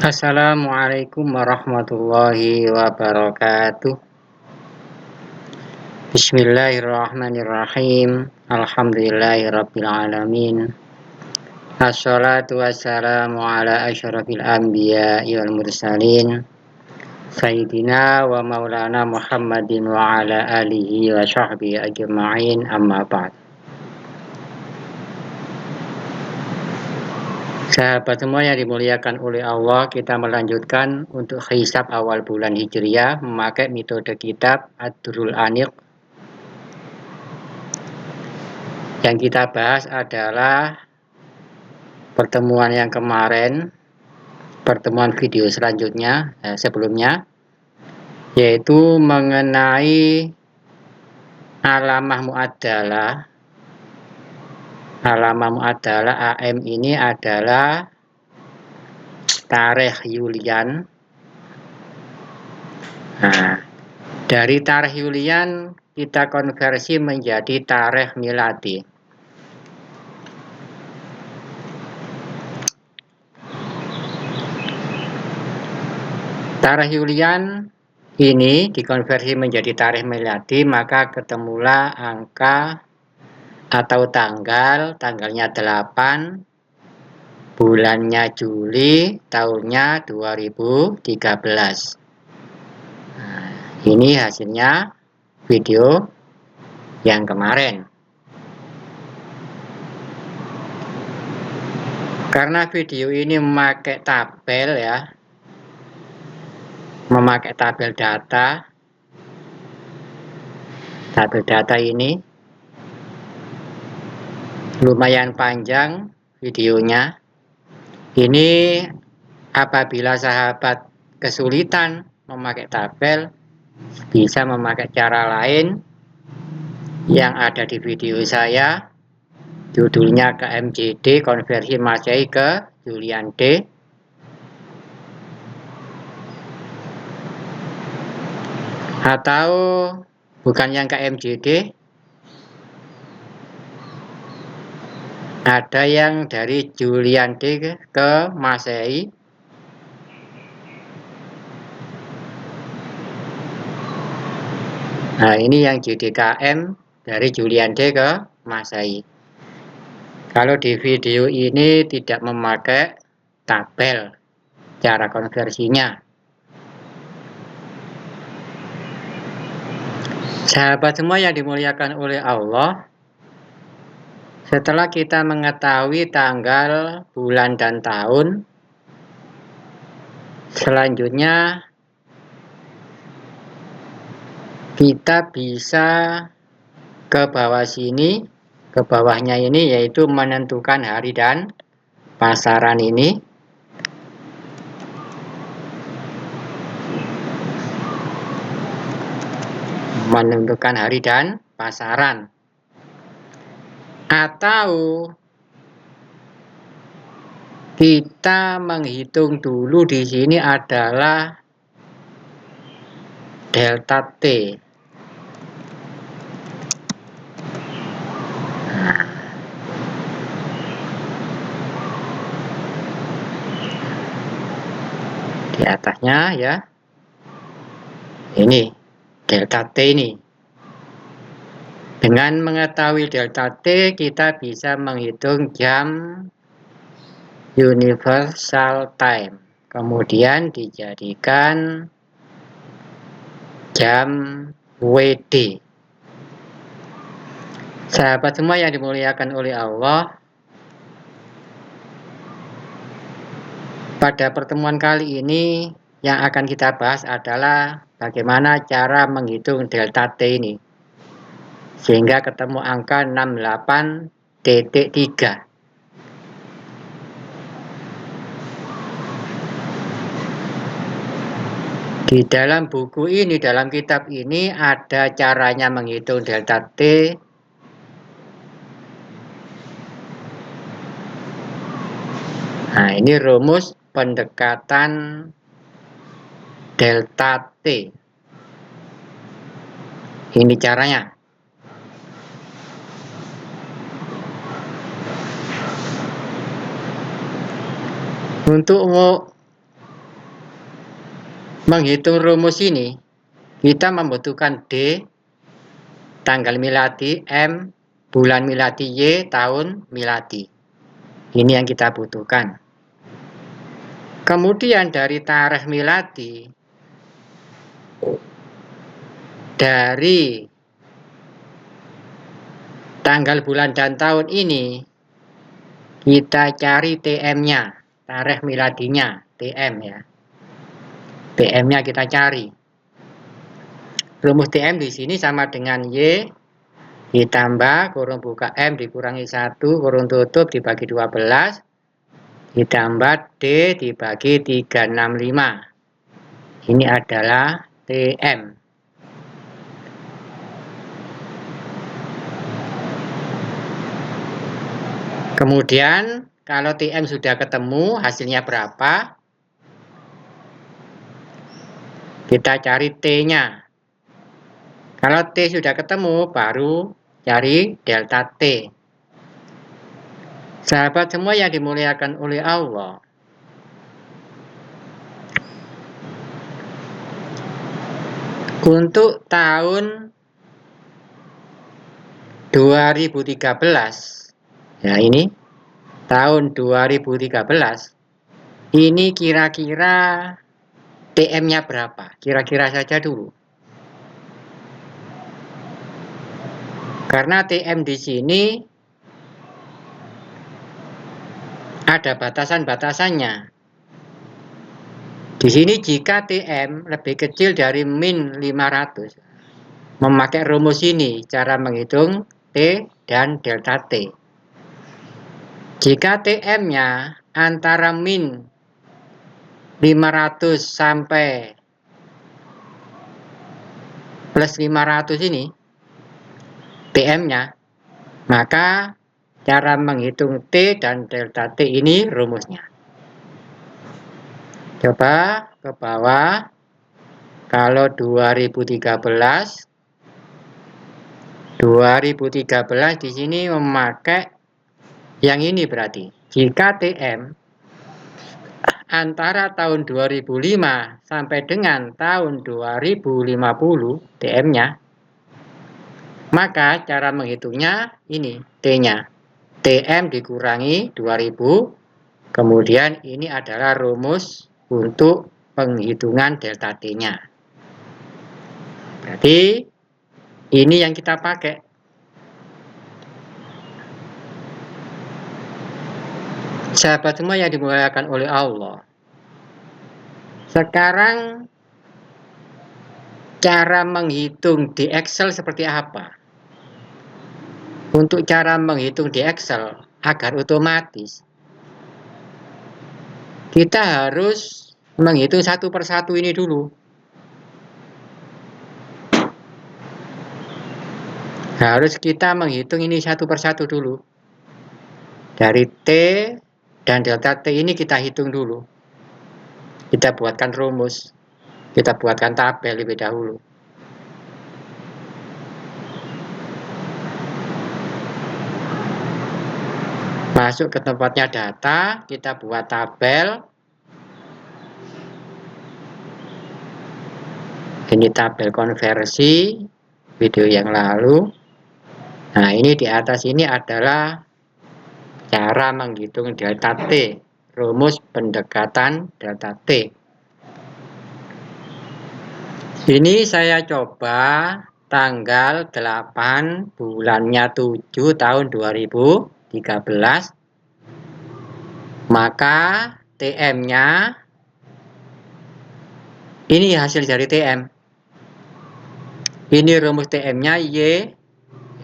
Assalamualaikum warahmatullahi wabarakatuh. Bismillahirrahmanirrahim. Alhamdulillahirabbil alamin. Assalatu wassalamu ala asyrafil anbiya'i wal mursalin Sayyidina wa maulana Muhammadin wa ala alihi wa sahbihi ajma'in, amma ba'd. Sahabat semua yang dimuliakan oleh Allah, kita melanjutkan untuk hisab awal bulan Hijriah memakai metode kitab Ad-Durrul Aniq. Yang kita bahas adalah pertemuan yang kemarin, pertemuan video selanjutnya, sebelumnya, yaitu mengenai alamah mu'addalah. Alamah mu'addalah AM ini adalah tarikh Yulian. Nah, dari tarikh Yulian kita konversi menjadi tarikh miladi. Tarikh Yulian ini dikonversi menjadi tarikh miladi, maka ketemulah angka atau tanggalnya 8, bulannya Juli, tahunnya 2013. Nah, ini hasilnya video yang kemarin. Karena video ini memakai tabel ya, memakai tabel data. Tabel data ini lumayan panjang videonya. Ini apabila sahabat kesulitan memakai tabel, bisa memakai cara lain yang ada di video saya. Judulnya KMJD, konversi Masehi ke Julian D. Atau bukan yang KMJD, ada yang dari Julian D ke Masehi. Nah, ini yang JDKM dari Julian D ke Masehi. Kalau di video ini tidak memakai tabel cara konversinya. Sahabat semua yang dimuliakan oleh Allah, setelah kita mengetahui tanggal, bulan, dan tahun, selanjutnya kita bisa ke bawah sini, ke bawahnya ini, yaitu menentukan hari dan pasaran ini. Menentukan hari dan pasaran. Atau kita menghitung dulu, di sini adalah delta T. Nah, di atasnya ya, ini delta T ini. Dengan mengetahui delta T, kita bisa menghitung jam universal time, kemudian dijadikan jam WD. Sahabat semua yang dimuliakan oleh Allah, pada pertemuan kali ini yang akan kita bahas adalah bagaimana cara menghitung delta T ini, sehingga ketemu angka 68.3. Di dalam buku ini, dalam kitab ini ada caranya menghitung delta T. Nah, ini rumus pendekatan delta T. Ini caranya. Untuk menghitung rumus ini, kita membutuhkan D, tanggal miladi, M, bulan miladi, Y, tahun miladi. Ini yang kita butuhkan. Kemudian dari tarikh miladi, dari tanggal, bulan, dan tahun ini, kita cari TM-nya, tarikh miladinya, TM ya. TM-nya kita cari. Rumus TM di sini sama dengan Y ditambah kurung buka M dikurangi 1 kurung tutup dibagi 12 ditambah D dibagi 365. Ini adalah TM. Kemudian kalau TM sudah ketemu, hasilnya berapa? Kita cari T-nya. Kalau T sudah ketemu, baru cari delta T. Sahabat semua yang dimuliakan oleh Allah, untuk tahun 2013, ya ini tahun 2013, ini kira-kira TM-nya berapa? Kira-kira saja dulu. Karena TM di sini ada batasan-batasannya. Di sini jika TM lebih kecil dari min 500, memakai rumus ini cara menghitung T dan delta T. Jika TM-nya antara min 500 sampai plus 500 ini TM-nya, maka cara menghitung T dan delta T ini rumusnya. Coba ke bawah. Kalau 2013 di sini memakai yang ini berarti. Jika TM antara tahun 2005 sampai dengan tahun 2050 TM-nya, maka cara menghitungnya ini T-nya. TM dikurangi 2000, kemudian ini adalah rumus untuk penghitungan delta T-nya. Berarti ini yang kita pakai. Sahabat semua yang dimuliakan oleh Allah. Sekarang cara menghitung di Excel seperti apa? Untuk cara menghitung di Excel agar otomatis, kita harus menghitung satu persatu ini dulu. Harus kita menghitung ini satu persatu dulu. Dari T dan delta T ini kita hitung dulu. Kita buatkan rumus. Kita buatkan tabel lebih dahulu. Masuk ke tempatnya data, kita buat tabel. Ini tabel konversi video yang lalu. Nah, ini di atas ini adalah cara menghitung delta T, rumus pendekatan delta T. Ini saya coba tanggal 8 bulannya 7 tahun 2013. Maka TM-nya ini hasil dari TM. Ini rumus TM-nya Y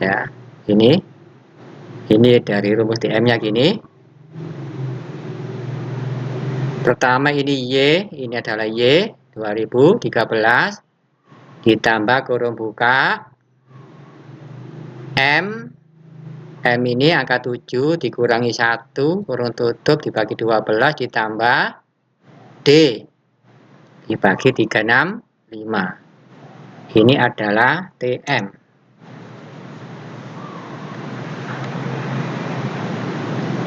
ya. Ini dari rumus TM-nya gini. Pertama ini Y, ini adalah Y 2013 ditambah kurung buka M ini angka 7 dikurangi 1 kurung tutup dibagi 12 ditambah D dibagi 365. Ini adalah TM.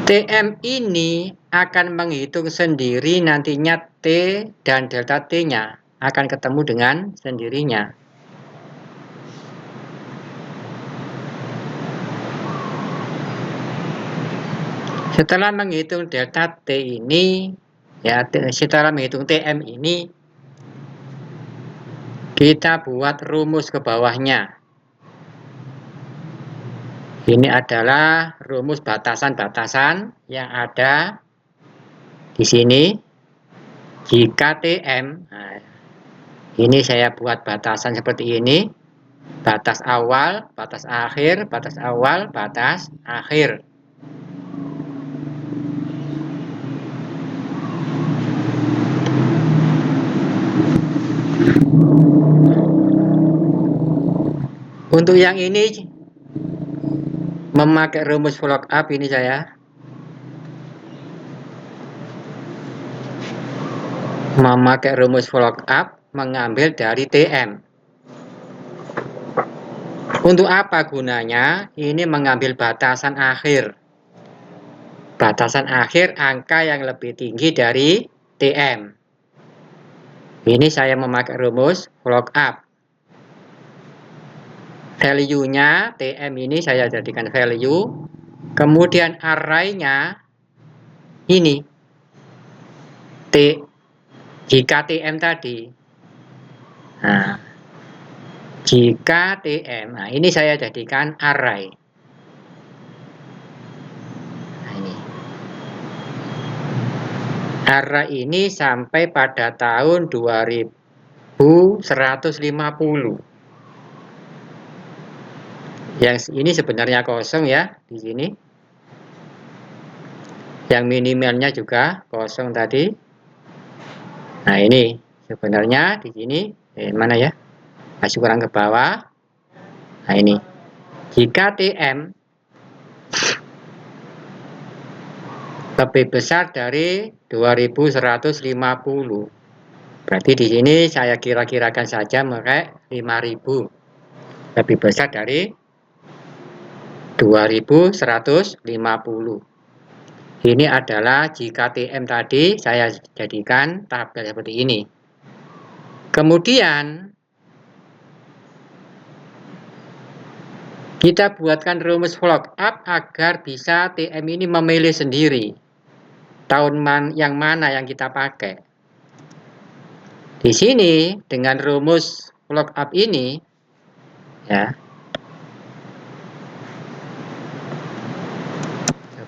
TM ini akan menghitung sendiri nantinya T dan delta T-nya. akan ketemu dengan sendirinya. Setelah menghitung delta T ini, ya, setelah menghitung TM ini, kita buat rumus ke bawahnya. Ini adalah rumus batasan-batasan yang ada di sini. Jika TM, nah, ini saya buat batasan seperti ini. Batas awal, batas akhir, batas awal, batas akhir. Untuk yang ini memakai rumus lookup ini saya memakai rumus lookup mengambil dari TM. Untuk apa gunanya? Ini mengambil batasan akhir. Batasan akhir angka yang lebih tinggi dari TM. Ini saya memakai rumus lookup. Value-nya TM ini saya jadikan value. Kemudian array-nya ini T jika TM tadi. Nah, jika TM, nah ini saya jadikan array. Nah, ini. Array ini sampai pada tahun 2150. Yang ini sebenarnya kosong ya di sini. Yang minimalnya juga kosong tadi. Nah, ini sebenarnya di sini mana ya? Masih kurang ke bawah. Nah, ini. Jika TM lebih besar dari 2150. Berarti di sini saya kira-kirakan saja pakai 5000. Lebih besar dari 2150. Ini adalah jika TM tadi saya jadikan tabel seperti ini. Kemudian kita buatkan rumus lookup agar bisa TM ini memilih sendiri tahun yang mana yang kita pakai. Di sini dengan rumus lookup ini ya.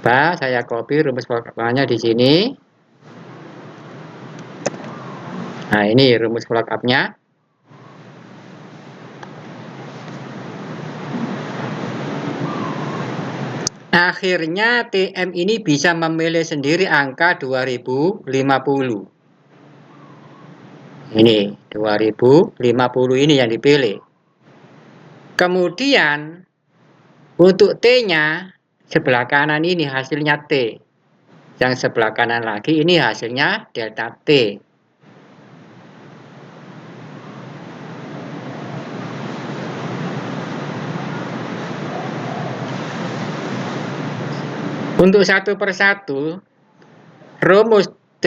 Coba saya copy rumus lookup-nya di sini. Nah, ini rumus lookup-nya. Akhirnya TM ini bisa memilih sendiri angka 2050. Ini 2050 ini yang dipilih. Kemudian untuk T-nya sebelah kanan ini hasilnya T. Yang sebelah kanan lagi ini hasilnya delta T. Untuk satu persatu, rumus T,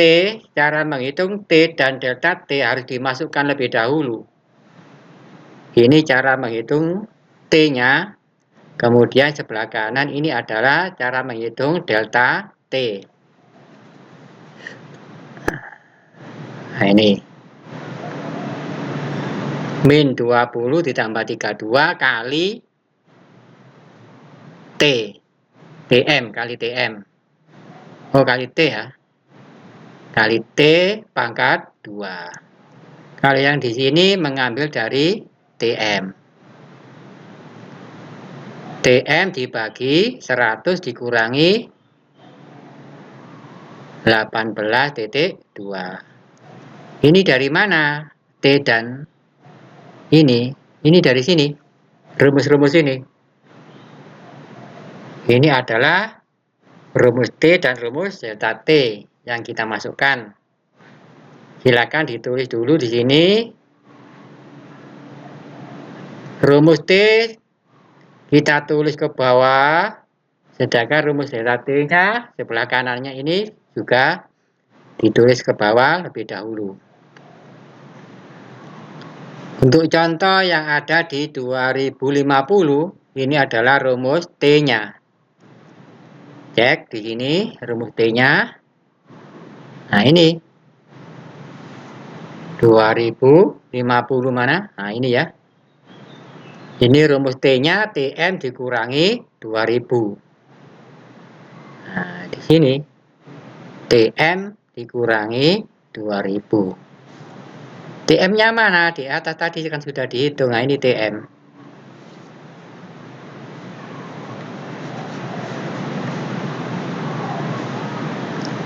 cara menghitung T dan delta T harus dimasukkan lebih dahulu. Ini cara menghitung T-nya. Kemudian sebelah kanan ini adalah cara menghitung delta T. Nah, ini. Min 20 ditambah 32 kali T. TM kali TM. Oh, kali T ya. Kali T pangkat 2. Kalau yang di sini mengambil dari TM. TM dibagi 100 dikurangi 18,2. Ini dari mana? T dan ini dari sini. Rumus-rumus ini. Ini adalah rumus T dan rumus delta T yang kita masukkan. Silakan ditulis dulu di sini. Rumus T kita tulis ke bawah, sedangkan rumus delta T-nya sebelah kanannya ini juga ditulis ke bawah lebih dahulu. Untuk contoh yang ada di 2050, ini adalah rumus T-nya. Cek di sini rumus T-nya. Nah, ini 2050 mana? Nah, ini ya. Ini rumus T-nya, TM dikurangi 2000. Nah, di sini TM dikurangi 2000. TM-nya mana? Di atas tadi kan sudah dihitung. Nah, ini TM.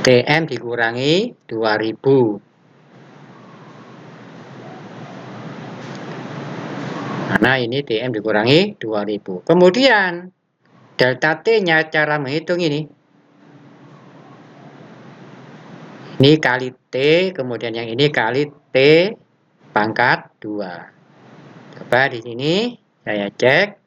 TM dikurangi 2000. Karena ini TM dikurangi 2000. Kemudian delta T-nya cara menghitung ini. Ini kali T, kemudian yang ini kali T pangkat 2. Coba di sini saya cek.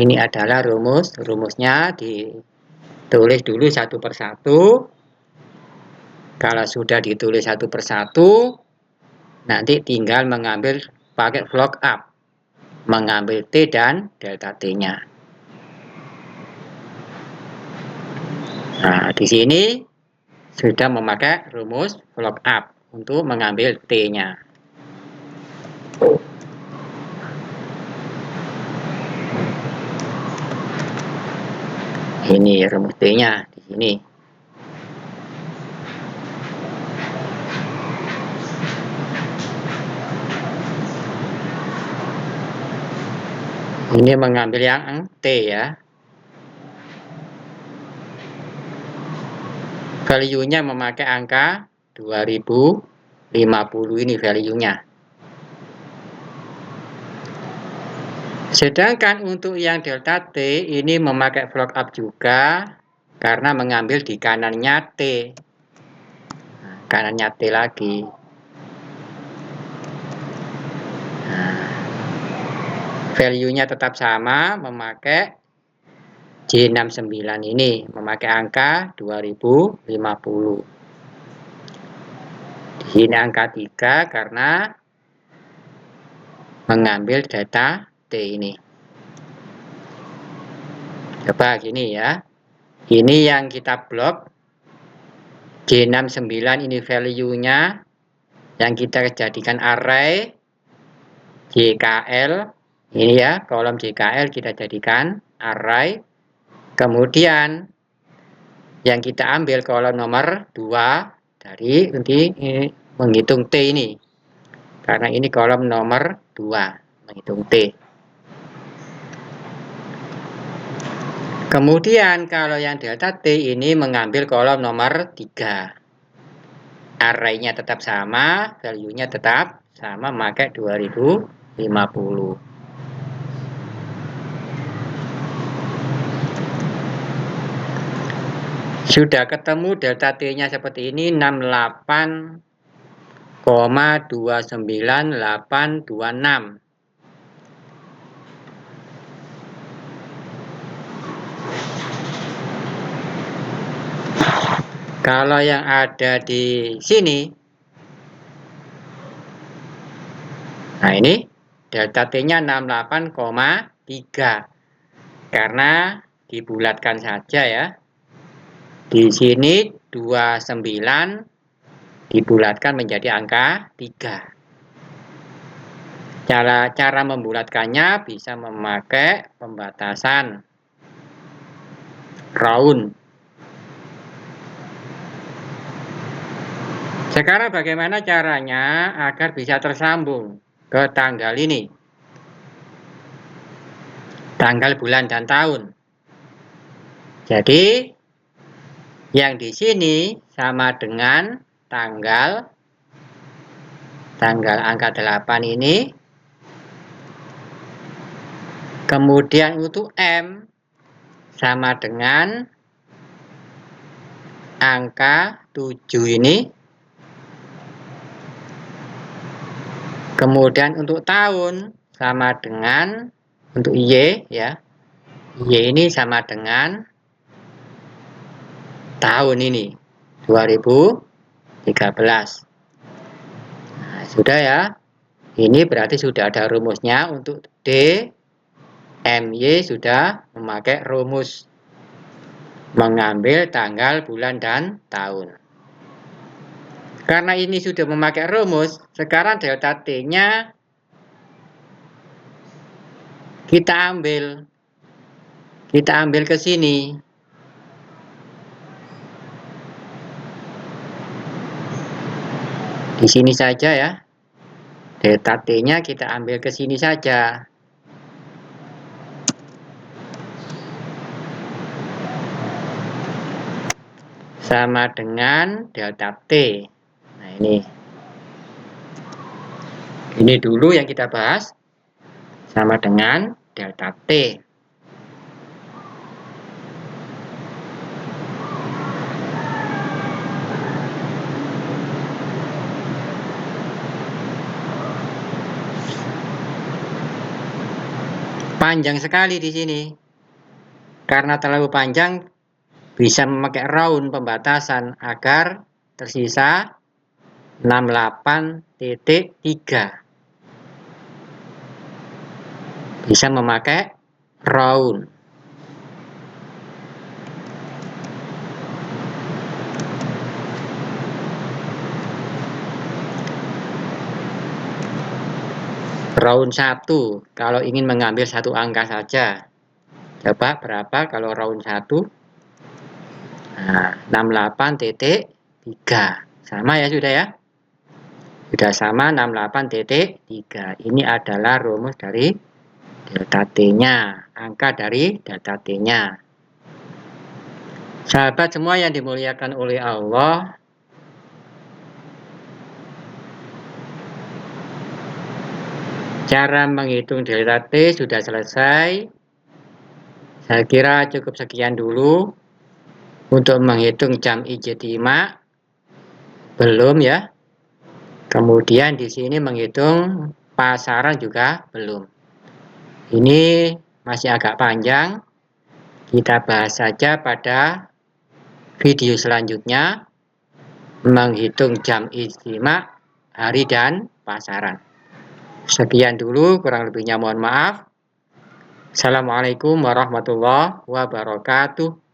Ini adalah rumusnya ditulis dulu satu persatu. Kalau sudah ditulis satu persatu, nanti tinggal mengambil pakai VLOOKUP, mengambil T dan delta T-nya. Nah, di sini sudah memakai rumus VLOOKUP untuk mengambil T-nya. Ini rumus T-nya di sini. Ini mengambil yang T ya. Value-nya memakai angka 2050 ini value-nya. Sedangkan untuk yang delta T ini memakai VLOOKUP juga karena mengambil di kanannya T. Kanannya T lagi. Nah, value-nya tetap sama, memakai J69 ini, memakai angka 2050. Di sini angka 3 karena mengambil data T ini. Coba gini ya. Ini yang kita blok. J69 ini value-nya yang kita jadikan array JKL. Ini ya, kolom JKL kita jadikan array. Kemudian yang kita ambil kolom nomor 2 dari nanti menghitung T ini. Karena ini kolom nomor 2 menghitung T. Kemudian kalau yang delta T ini mengambil kolom nomor 3. Array-nya tetap sama, value-nya tetap sama, memakai 2050. Sudah ketemu delta T-nya seperti ini, 68,29826. Kalau yang ada di sini, nah ini delta T-nya 68,3 karena dibulatkan saja ya. Di sini 29 dibulatkan menjadi angka 3. Cara membulatkannya bisa memakai pembatasan round. Sekarang bagaimana caranya agar bisa tersambung ke tanggal ini? Tanggal, bulan, dan tahun. Jadi, yang di sini sama dengan tanggal angka 8 ini. Kemudian untuk M sama dengan angka 7 ini. Kemudian untuk tahun sama dengan untuk Y ya. Y ini sama dengan tahun ini 2013. Nah, sudah ya. Ini berarti sudah ada rumusnya. Untuk D, M, Y sudah memakai rumus mengambil tanggal, bulan, dan tahun. Karena ini sudah memakai rumus, sekarang delta T-nya kita ambil ke sini. Di sini saja ya. Delta T-nya kita ambil ke sini saja. Sama dengan delta T. Nah, ini dulu yang kita bahas. Sama dengan delta T. Panjang sekali di sini. Karena terlalu panjang, bisa memakai round pembatasan agar tersisa 68.3. Bisa memakai round. Round 1 kalau ingin mengambil satu angka saja. Coba berapa kalau round 1? Nah, 68.3. Sama ya sudah ya. Sudah sama 68.3. Ini adalah rumus dari delta T-nya. Angka dari delta T-nya. Sahabat semua yang dimuliakan oleh Allah, cara menghitung delta T sudah selesai. Saya kira cukup sekian dulu. Untuk menghitung jam ijtima belum ya. Kemudian di sini menghitung pasaran juga belum. Ini masih agak panjang. Kita bahas saja pada video selanjutnya. Menghitung jam ijtima, hari dan pasaran. Sekian dulu, kurang lebihnya mohon maaf. Assalamualaikum warahmatullahi wabarakatuh.